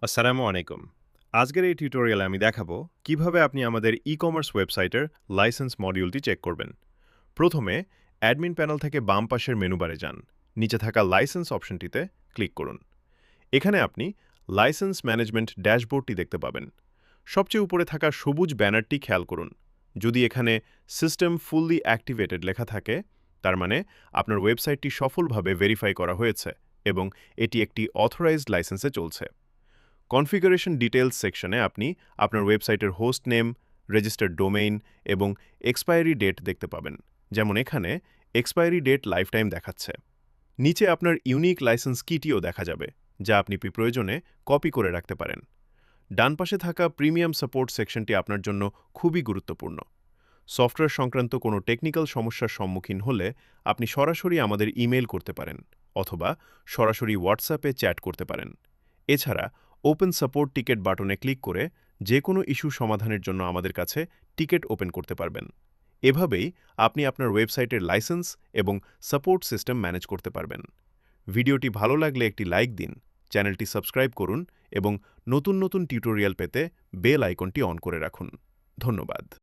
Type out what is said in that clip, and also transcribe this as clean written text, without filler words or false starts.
আসসালামু আলাইকুম। আজকের এই টিউটোরিয়ালে আমি দেখাবো কিভাবে আপনি আমাদের ই-কমার্স ওয়েবসাইটের লাইসেন্স মডিউলটি চেক করবেন। প্রথমে অ্যাডমিন প্যানেল থেকে বাম পাশের মেনু বারে যান। নিচে থাকা লাইসেন্স অপশনটিতে ক্লিক করুন। এখানে আপনি লাইসেন্স ম্যানেজমেন্ট ড্যাশবোর্ডটি দেখতে পাবেন। সবচেয়ে উপরে থাকা সবুজ ব্যানারটি খেয়াল করুন। যদি এখানে সিস্টেম ফুললি অ্যাক্টিভেটেড লেখা থাকে, তার মানে আপনার ওয়েবসাইটটি সফলভাবে ভেরিফাই করা হয়েছে এবং এটি একটি অথরাইজড লাইসেন্সে চলছে। কনফিগারেশন ডিটেইলস সেকশনে আপনি আপনার ওয়েবসাইটের হোস্ট নেম, রেজিস্টার্ড ডোমেইন এবং এক্সপায়ারি ডেট দেখতে পাবেন। যেমন এখানে এক্সপায়ারি ডেট লাইফ টাইম দেখাচ্ছে। নিচে আপনার ইউনিক লাইসেন্স কিটিও দেখা যাবে, যা আপনি প্রয়োজনে কপি করে রাখতে পারেন। ডান পাশে থাকা প্রিমিয়াম সাপোর্ট সেকশনটি আপনার জন্য খুবই গুরুত্বপূর্ণ। সফটওয়্যার সংক্রান্ত কোনো টেকনিক্যাল সমস্যার সম্মুখীন হলে আপনি সরাসরি আমাদের ইমেইল করতে পারেন অথবা সরাসরি হোয়াটসঅ্যাপে চ্যাট করতে পারেন। এছাড়া ওপেন সাপোর্ট টিকেট বাটনে ক্লিক করে যে কোনো ইস্যু সমাধানের জন্য আমাদের কাছে টিকেট ওপেন করতে পারবেন। এভাবেই আপনি আপনার ওয়েবসাইটের লাইসেন্স এবং সাপোর্ট সিস্টেম ম্যানেজ করতে পারবেন। ভিডিওটি ভালো লাগলে একটি লাইক দিন, চ্যানেলটি সাবস্ক্রাইব করুন এবং নতুন নতুন টিউটোরিয়াল পেতে বেল আইকনটি অন করে রাখুন। ধন্যবাদ।